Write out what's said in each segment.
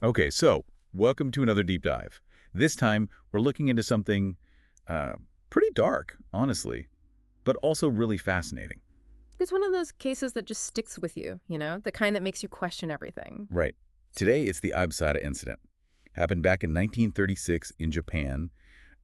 Okay, so welcome to another deep dive. This time, we're looking into something uh, pretty dark, honestly, but also really fascinating. It's one of those cases that just sticks with you, the kind that makes you question everything. Right. Today, it's the Abe Sada incident. Happened back in 1936 in Japan,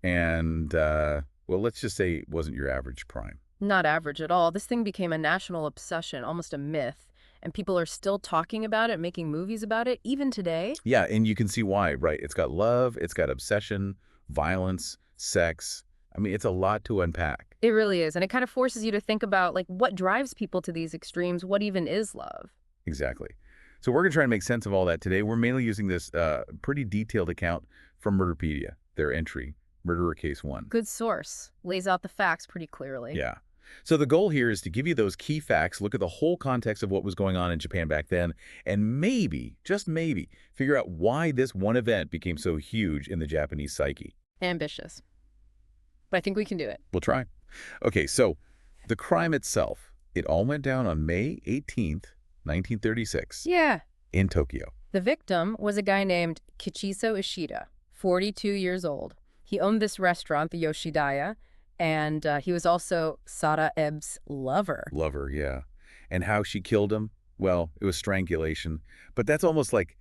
and, well, let's just say it wasn't your average crime. Not average at all. This thing became a national obsession, almost a myth, and people are still talking about it, making movies about it, even today. Yeah, and you can see why, right? It's got love, it's got obsession, violence, sex. I mean, it's a lot to unpack. It really is, and it kind of forces you to think about, like, what drives people to these extremes? What even is love? Exactly. So we're going to try and make sense of all that today. We're mainly using this pretty detailed account from Murderpedia, their entry, Murderer Case 1. Good source. Lays out the facts pretty clearly. Yeah. So the goal here is to give you those key facts, look at the whole context of what was going on in Japan back then, and maybe, just maybe, figure out why this one event became so huge in the Japanese psyche. Ambitious. But I think we can do it. We'll try. Okay, so the crime itself, it all went down on May 18th, 1936, Yeah. in Tokyo. The victim was a guy named Kichizo Ishida, 42 years old. He owned this restaurant, the Yoshidaya, and he was also Sada Abe's lover. Lover, yeah. And how she killed him? Well, it was strangulation. But that's almost like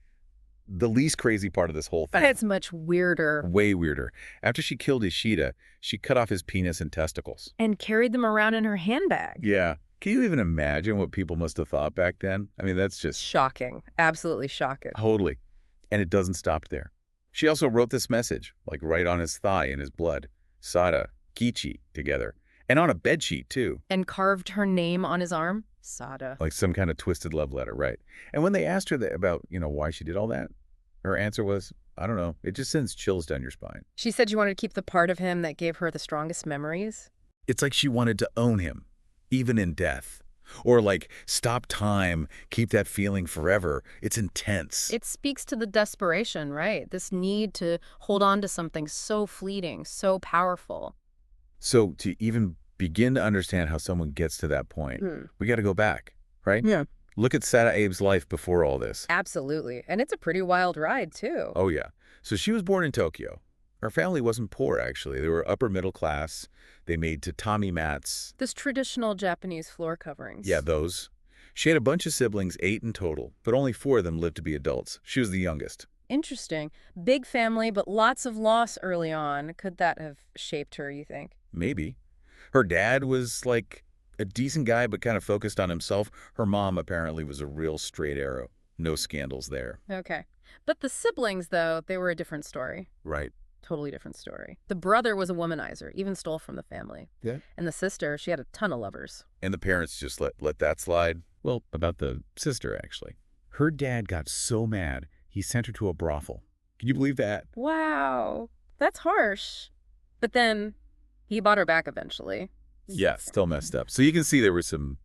the least crazy part of this whole But thing. it's much weirder. Way weirder. After she killed Ishida, she cut off his penis and testicles. And carried them around in her handbag. Yeah. Can you even imagine what people must have thought back then? I mean, that's just Shocking. Absolutely shocking. totally. And it doesn't stop there. She also wrote this message, like right on his thigh in his blood. Sada, Kichi, together. And on a bedsheet, too. And carved her name on his arm. Sada. Like some kind of twisted love letter, right? And when they asked her about, why she did all that, her answer was, I don't know, it just sends chills down your spine. She said she wanted to keep the part of him that gave her the strongest memories. It's like she wanted to own him, even in death. Or like, stop time, keep that feeling forever. It's intense. It speaks to the desperation, right? This need to hold on to something so fleeting, so powerful. So to even begin to understand how someone gets to that point, we got to go back, right? Yeah. Look at Sada Abe's life before all this. Absolutely. And it's a pretty wild ride, too. Oh, yeah. So she was born in Tokyo. Her family wasn't poor, actually. They were upper middle class. They made tatami mats. This traditional Japanese floor coverings. Yeah, those. She had a bunch of siblings, 8 in total, but only 4 of them lived to be adults. She was the youngest. Interesting. Big family, but lots of loss early on. Could that have shaped her, you think? Maybe. Her dad was like a decent guy, but kind of focused on himself. Her mom apparently was a real straight arrow. No scandals there. Okay. But the siblings, though, they were a different story. Right. Totally different story. The brother was a womanizer, even stole from the family. Yeah. And the sister, she had a ton of lovers. And the parents just let that slide? Well, about the sister, actually. Her dad got so mad, he sent her to a brothel. Can you believe that? Wow. That's harsh. But then he bought her back eventually. Yeah, still messed up. So you can see there were some,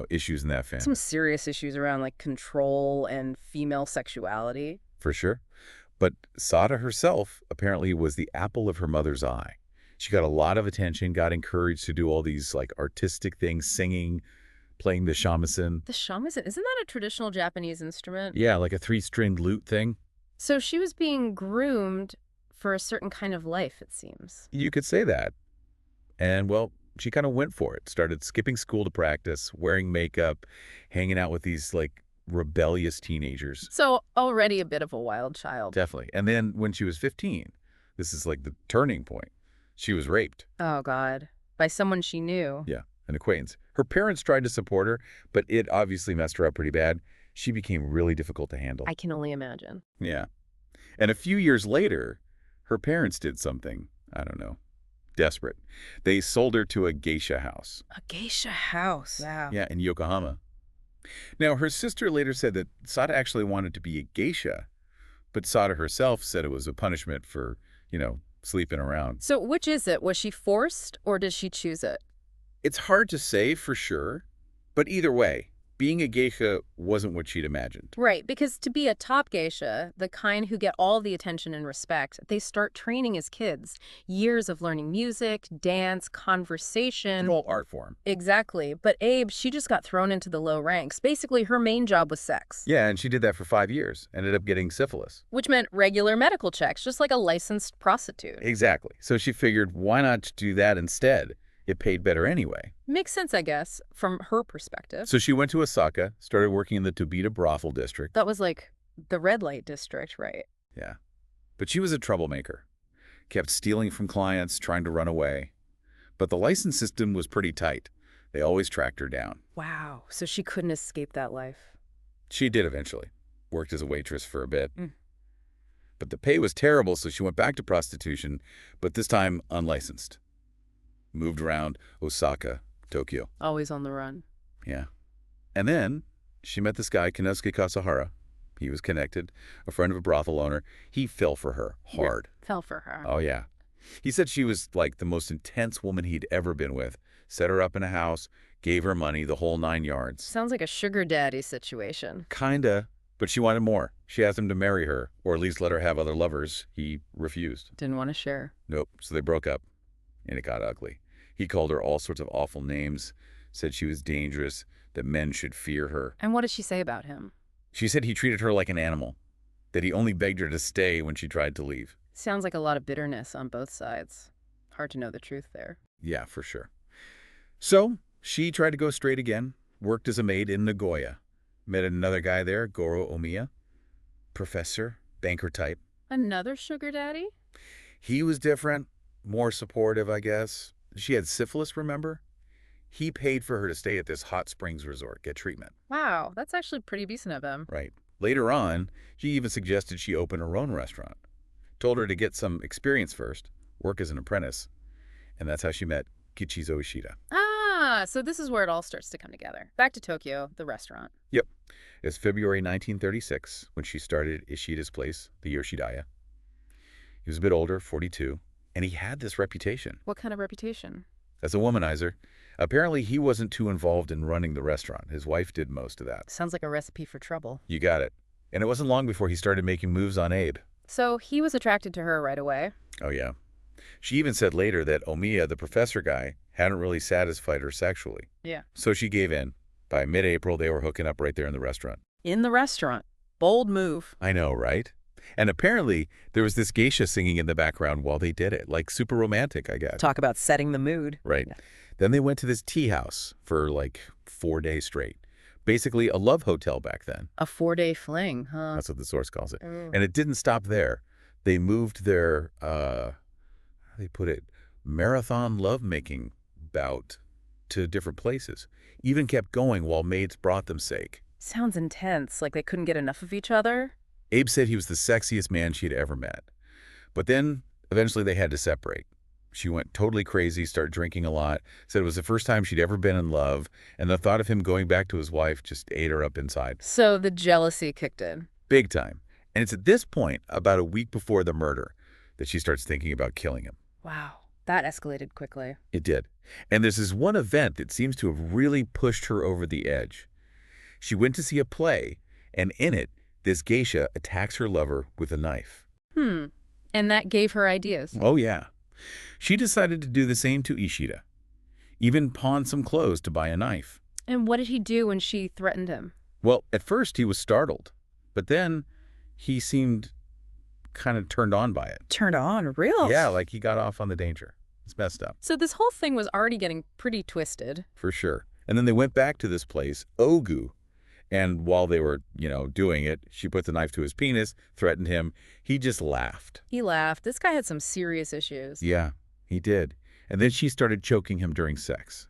issues in that family. Some serious issues around like control and female sexuality. For sure. But Sada herself apparently was the apple of her mother's eye. She got a lot of attention, got encouraged to do all these like artistic things, singing, playing the shamisen. The shamisen, isn't that a traditional Japanese instrument? Yeah, like a 3-stringed lute thing. So she was being groomed for a certain kind of life, it seems. You could say that. And well, she kind of went for it. Started skipping school to practice, wearing makeup, hanging out with these like rebellious teenagers. So already a bit of a wild child. Definitely. And then when she was 15, this is like the turning point. She was raped. Oh, God. By someone she knew. Yeah, an acquaintance. Her parents tried to support her, but it obviously messed her up pretty bad. She became really difficult to handle. I can only imagine. Yeah. And a few years later, her parents did something, I don't know, desperate. They sold her to a geisha house. A geisha house. Wow. Yeah, in Yokohama. Now, her sister later said that Sada actually wanted to be a geisha, but Sada herself said it was a punishment for, sleeping around. So which is it? Was she forced or did she choose it? It's hard to say for sure, but either way, being a geisha wasn't what she'd imagined. Right, because to be a top geisha, the kind who get all the attention and respect, they start training as kids. Years of learning music, dance, It's an conversation. old art form. Exactly. But Abe, she just got thrown into the low ranks. Basically, her main job was sex, Yeah, and she did that for 5 years, ended up getting syphilis. which meant regular medical checks, just like a licensed prostitute. Exactly. So she figured, why not do that instead? It paid better anyway. Makes sense, I guess, from her perspective. So she went to Osaka, started working in the Tobita brothel district. That was like the red light district, right? Yeah. But she was a troublemaker. Kept stealing from clients, trying to run away. But the license system was pretty tight. They always tracked her down. Wow, so she couldn't escape that life. She did eventually. Worked as a waitress for a bit. Mm. But the pay was terrible, so she went back to prostitution, but this time unlicensed. Moved around Osaka, Tokyo. Always on the run. Yeah. And then she met this guy, Kenosuke Kasahara. He was connected, a friend of a brothel owner. He fell for her hard. Fell for her. Oh, yeah. He said she was like the most intense woman he'd ever been with. Set her up in a house, gave her money, the whole 9 yards. Sounds like a sugar daddy situation. Kinda, but she wanted more. She asked him to marry her, or at least let her have other lovers. He refused. Didn't want to share. Nope. So they broke up, and it got ugly. He called her all sorts of awful names, said she was dangerous, that men should fear her. And what did she say about him? She said he treated her like an animal, that he only begged her to stay when she tried to leave. Sounds like a lot of bitterness on both sides. Hard to know the truth there. Yeah, for sure. So she tried to go straight again, worked as a maid in Nagoya. Met another guy there, Goro Omiya, professor, banker type. Another sugar daddy? He was different, more supportive, I guess. She had syphilis, remember? He paid for her to stay at this hot springs resort, get treatment. Wow, that's actually pretty decent of him. Right. Later on, she even suggested she open her own restaurant. Told her to get some experience first, work as an apprentice. And that's how she met Kichizo Ishida. Ah, so this is where it all starts to come together. Back to Tokyo, the restaurant. Yep. It's February 1936 when she started Ishida's place, the Yoshidaya. He was a bit older, 42, and he had this reputation What kind of reputation? as a womanizer. Apparently, he wasn't too involved in running the restaurant. His wife did most of that. Sounds like a recipe for trouble. You got it. And it wasn't long before he started making moves on Abe. So he was attracted to her right away. Oh, yeah. She even said later that Omiya, the professor guy, hadn't really satisfied her sexually. Yeah. So she gave in. By mid-April, they were hooking up right there in the restaurant. In the restaurant. Bold move. I know, right? And apparently, there was this geisha singing in the background while they did it. Like, super romantic, I guess. Talk about setting the mood. Right. Yeah. Then they went to this tea house for like 4 days straight. Basically, a love hotel back then. A 4-day fling, huh? That's what the source calls it. Mm. And it didn't stop there. They moved their, how do they put it, marathon lovemaking bout to different places. Even kept going while maids brought them sake. Sounds intense, like they couldn't get enough of each other. Abe said he was the sexiest man she'd ever met. But then, eventually they had to separate. She went totally crazy, started drinking a lot, said it was the first time she'd ever been in love, and the thought of him going back to his wife just ate her up inside. So the jealousy kicked in. Big time. And it's at this point, about a week before the murder, that she starts thinking about killing him. Wow, that escalated quickly. It did. And there's this one event that seems to have really pushed her over the edge. She went to see a play, and in it, this geisha attacks her lover with a knife. And that gave her ideas. Oh, yeah. She decided to do the same to Ishida. Even pawned some clothes to buy a knife. And what did he do when she threatened him? Well, at first he was startled, but then he seemed kind of turned on by it. Turned on, real? Yeah, like he got off on the danger. It's messed up. So this whole thing was already getting pretty twisted. For sure. And then they went back to this place, Ogu, and while they were, doing it, she put the knife to his penis, threatened him. He just laughed. He laughed. This guy had some serious issues. Yeah, he did. And then she started choking him during sex.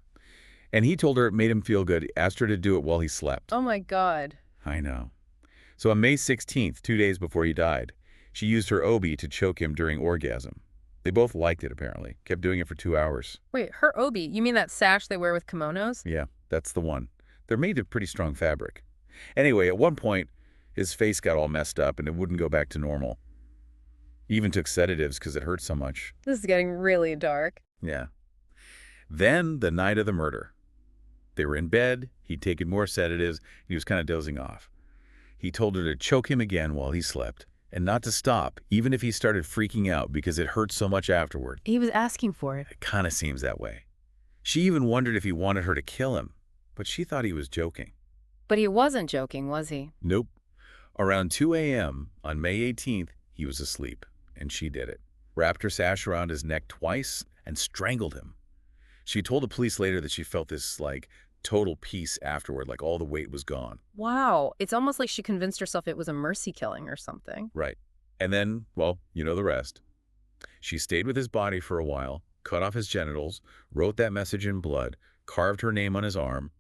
And he told her it made him feel good, asked her to do it while he slept. Oh my God. I know. So on May 16th, 2 days before he died, she used her obi to choke him during orgasm. They both liked it, apparently. Kept doing it for 2 hours. Wait, her obi, you mean that sash they wear with kimonos? Yeah, that's the one. They're made of pretty strong fabric. Anyway, at one point, his face got all messed up and it wouldn't go back to normal. He even took sedatives because it hurt so much. This is getting really dark. Yeah. Then, the night of the murder. They were in bed, he'd taken more sedatives, and he was kind of dozing off. He told her to choke him again while he slept, and not to stop, even if he started freaking out because it hurt so much afterward. He was asking for it. It kind of seems that way. She even wondered if he wanted her to kill him, but she thought he was joking. But he wasn't joking, was he? Nope. Around 2 a.m. on May 18th, he was asleep, and she did it. Wrapped her sash around his neck twice and strangled him. She told the police later that she felt this, total peace afterward, like all the weight was gone. Wow. It's almost like she convinced herself it was a mercy killing or something. Right. And then, well, you know the rest. She stayed with his body for a while, cut off his genitals, wrote that message in blood, carved her name on his arm.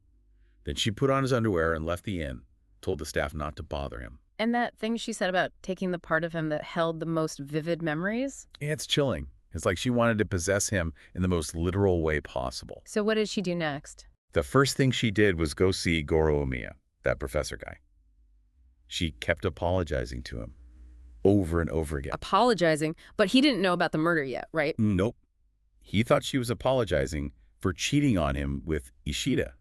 Then she put on his underwear and left the inn, told the staff not to bother him. And that thing she said about taking the part of him that held the most vivid memories? Yeah, it's chilling. It's like she wanted to possess him in the most literal way possible. So what did she do next? The first thing she did was go see Goro Omiya, that professor guy. She kept apologizing to him over and over again. Apologizing, but he didn't know about the murder yet, right? Nope. He thought she was apologizing for cheating on him with Ishida.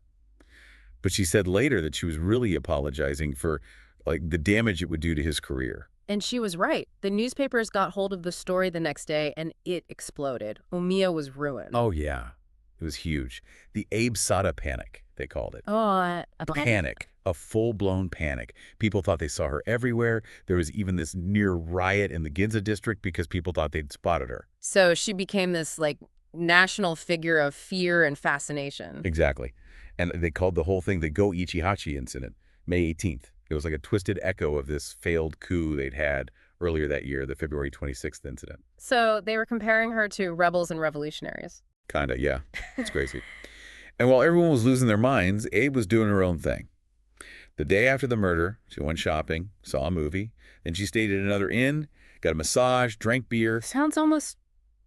But she said later that she was really apologizing for the damage it would do to his career. And she was right. The newspapers got hold of the story the next day, and it exploded. Omiya was ruined. Oh, yeah. It was huge. The Abe Sada Panic, they called it. Oh, a Panic. A full-blown panic. People thought they saw her everywhere. There was even this near riot in the Ginza district because people thought they'd spotted her. So she became this, national figure of fear and fascination. Exactly. And they called the whole thing the Go Ichihachi incident, May 18th. It was like a twisted echo of this failed coup they'd had earlier that year, the February 26th incident. So they were comparing her to rebels and revolutionaries. Kinda, yeah. It's crazy. And while everyone was losing their minds, Abe was doing her own thing. The day after the murder, she went shopping, saw a movie, then she stayed at another inn, got a massage, drank beer. Sounds almost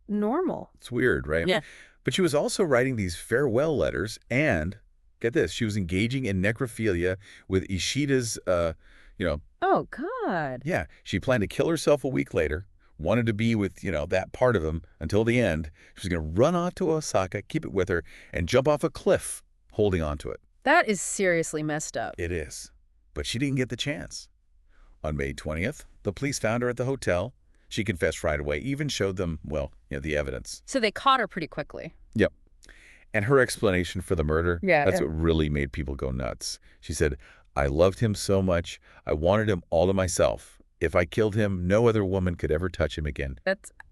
normal. It's weird, right? Yeah. But she was also writing these farewell letters and, get this, she was engaging in necrophilia with Ishida's, Oh, God. yeah, she planned to kill herself a week later, wanted to be with, that part of him until the end. She was going to run off to Osaka, keep it with her, and jump off a cliff holding onto it. That is seriously messed up. It is. But she didn't get the chance. On May 20th, the police found her at the hotel. She confessed right away, even showed them, the evidence. So they caught her pretty quickly. Yep. And her explanation for the murder, Yeah, that's yeah. what really made people go nuts. She said, I loved him so much. I wanted him all to myself. If I killed him, no other woman could ever touch him again.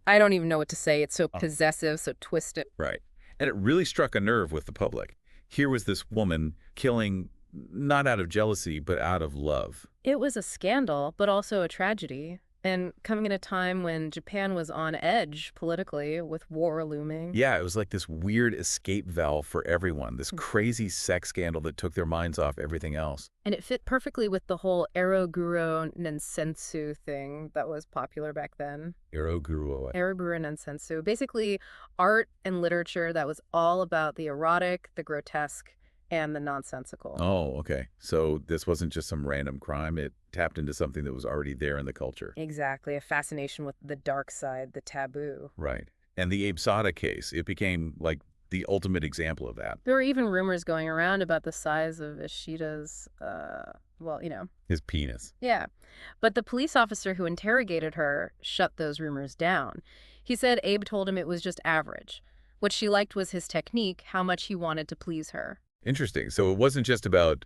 I don't even know what to say. It's so possessive, so twisted. Right. And it really struck a nerve with the public. Here was this woman killing not out of jealousy, but out of love. It was a scandal, but also a tragedy. And coming at a time when Japan was on edge politically with war looming. Yeah, it was like this weird escape valve for everyone, this crazy sex scandal that took their minds off everything else. And it fit perfectly with the whole Eroguro Nensensu thing that was popular back then. Eroguro. Eroguro Nensensu. Basically, art and literature that was all about the erotic, the grotesque, and the nonsensical. Oh, okay. So this wasn't just some random crime. It tapped into something that was already there in the culture. Exactly. A fascination with the dark side, the taboo. Right. And the Abe Sada case, it became like the ultimate example of that. There were even rumors going around about the size of Ishida's, His penis. Yeah. But the police officer who interrogated her shut those rumors down. He said Abe told him it was just average. What she liked was his technique, how much he wanted to please her. Interesting. So it wasn't just about,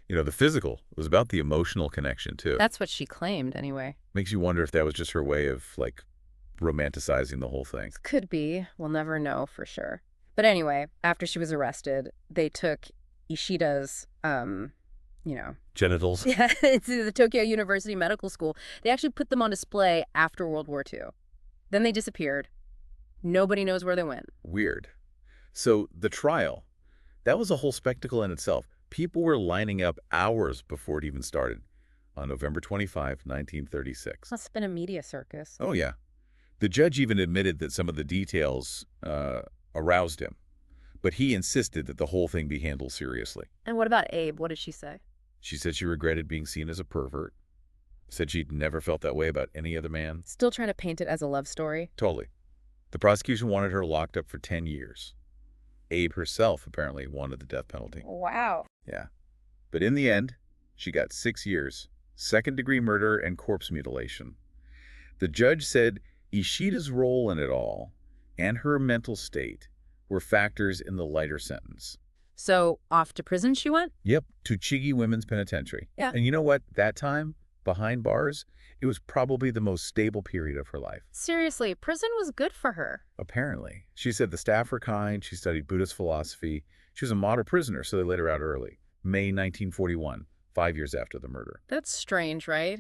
the physical. It was about the emotional connection, too. That's what she claimed, anyway. Makes you wonder if that was just her way of, romanticizing the whole thing. Could be. We'll never know for sure. But anyway, after she was arrested, they took Ishida's, Genitals. yeah, to the Tokyo University Medical School. They actually put them on display after World War II. Then they disappeared. Nobody knows where they went. Weird. So the trial, that was a whole spectacle in itself. People were lining up hours before it even started on November 25, 1936. Must have been a media circus. Oh, yeah. The judge even admitted that some of the details aroused him, but he insisted that the whole thing be handled seriously. And what about Abe? What did she say? She said she regretted being seen as a pervert, said she'd never felt that way about any other man. Still trying to paint it as a love story? Totally. The prosecution wanted her locked up for 10 years. Abe herself apparently wanted the death penalty. Wow. Yeah. But in the end, she got 6 years, second-degree murder and corpse mutilation. The judge said Ishida's role in it all and her mental state were factors in the lighter sentence. So off to prison she went? Yep, to Chigi Women's Penitentiary. Yeah. And you know what? That time, behind bars, it was probably the most stable period of her life. Seriously, prison was good for her. Apparently. She said the staff were kind, she studied Buddhist philosophy. She was a model prisoner, so they let her out early. May 1941, 5 years after the murder. That's strange, right?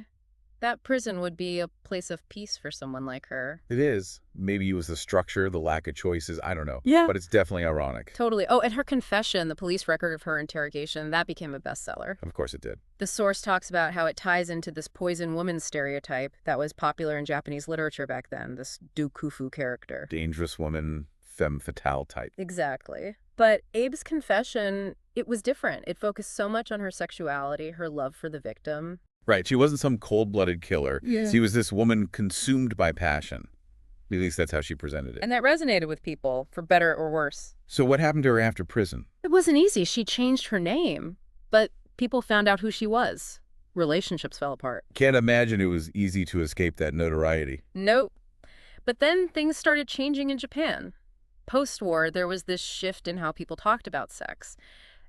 That prison would be a place of peace for someone like her. It is. Maybe it was the structure, the lack of choices, I don't know. Yeah. But it's definitely ironic. Totally. Oh, and her confession, the police record of her interrogation, that became a bestseller. Of course it did. The source talks about how it ties into this poison woman stereotype that was popular in Japanese literature back then, this Dukufu character. Dangerous woman, femme fatale type. Exactly. But Abe's confession, it was different. It focused so much on her sexuality, her love for the victim. Right, she wasn't some cold-blooded killer. Yeah. She was this woman consumed by passion. At least that's how she presented it. And that resonated with people, for better or worse. So what happened to her after prison? It wasn't easy. She changed her name, but people found out who she was. Relationships fell apart. Can't imagine it was easy to escape that notoriety. Nope. But then things started changing in Japan. Post-war, there was this shift in how people talked about sex.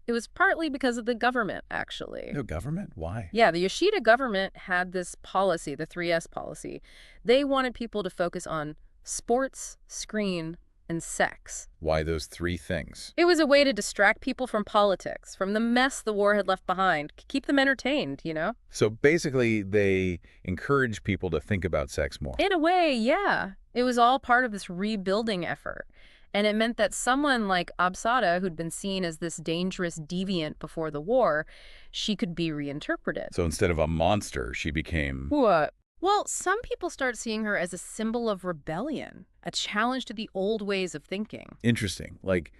It was partly because of the government, actually. No government? Why? Yeah, the Yoshida government had this policy, the 3S policy. They wanted people to focus on sports, screen, and sex. Why those 3 things? It was a way to distract people from politics, from the mess the war had left behind, keep them entertained, you know? So basically, they encourage people to think about sex more. In a way, yeah. It was all part of this rebuilding effort. And it meant that someone like Abe Sada, who'd been seen as this dangerous deviant before the war, she could be reinterpreted. So instead of a monster, she became... What? Well, some people start seeing her as a symbol of rebellion, a challenge to the old ways of thinking. Interesting. Like,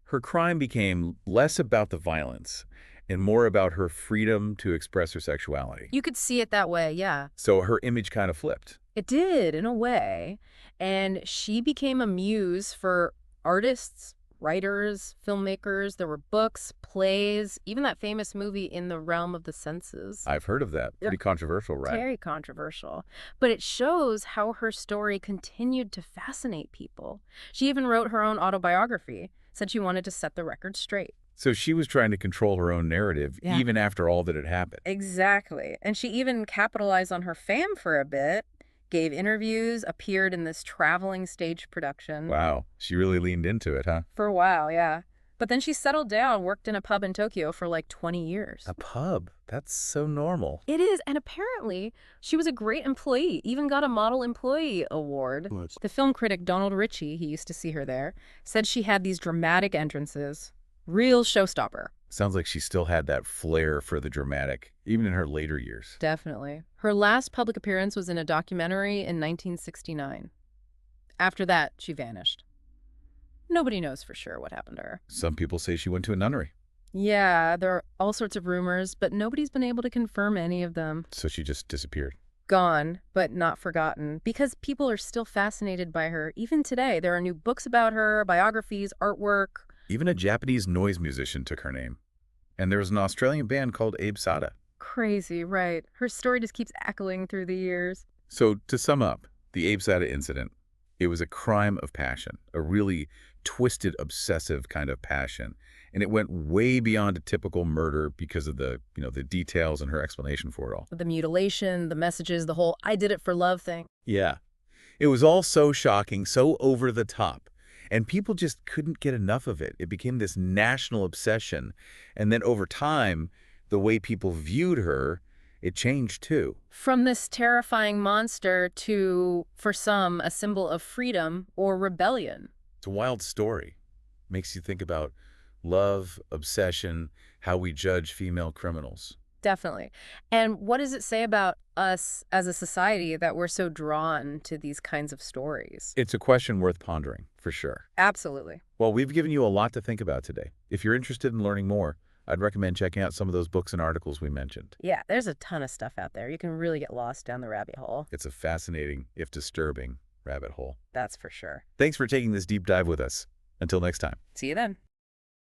her crime became less about the violence and more about her freedom to express her sexuality. You could see it that way, yeah. So her image kind of flipped. It did, in a way. And she became a muse for artists, writers, filmmakers. There were books, plays, even that famous movie In the Realm of the Senses. I've heard of that. Pretty controversial, right? Very controversial. But it shows how her story continued to fascinate people. She even wrote her own autobiography, said she wanted to set the record straight. So she was trying to control her own narrative, Yeah. even after all that had happened. Exactly. And she even capitalized on her fame for a bit, gave interviews, appeared in this traveling stage production. Wow. She really leaned into it, huh? For a while, yeah. But then she settled down, worked in a pub in Tokyo for like 20 years. A pub? That's so normal. It is, and apparently she was a great employee, even got a Model Employee Award. The film critic Donald Ritchie, he used to see her there, said she had these dramatic entrances. Real showstopper. Sounds like she still had that flair for the dramatic, even in her later years. Definitely. Her last public appearance was in a documentary in 1969. After that, she vanished. Nobody knows for sure what happened to her. Some people say she went to a nunnery. Yeah, there are all sorts of rumors, but nobody's been able to confirm any of them. So she just disappeared. Gone, but not forgotten, because people are still fascinated by her. Even today, there are new books about her, biographies, artwork. Even a Japanese noise musician took her name. And there was an Australian band called Abe Sada. Crazy, right. Her story just keeps echoing through the years. So to sum up, the Abe Sada incident, it was a crime of passion, a really twisted, obsessive kind of passion. And it went way beyond a typical murder because of the details and her explanation for it all. The mutilation, the messages, the whole I did it for love thing. Yeah. It was all so shocking, so over the top. And people just couldn't get enough of it. It became this national obsession. And then over time, the way people viewed her, it changed too. From this terrifying monster to, for some, a symbol of freedom or rebellion. It's a wild story. Makes you think about love, obsession, how we judge female criminals. Definitely. And what does it say about us as a society that we're so drawn to these kinds of stories? It's a question worth pondering, for sure. Absolutely. Well, we've given you a lot to think about today. If you're interested in learning more, I'd recommend checking out some of those books and articles we mentioned. Yeah, there's a ton of stuff out there. You can really get lost down the rabbit hole. It's a fascinating, if disturbing, rabbit hole. That's for sure. Thanks for taking this deep dive with us. Until next time. See you then.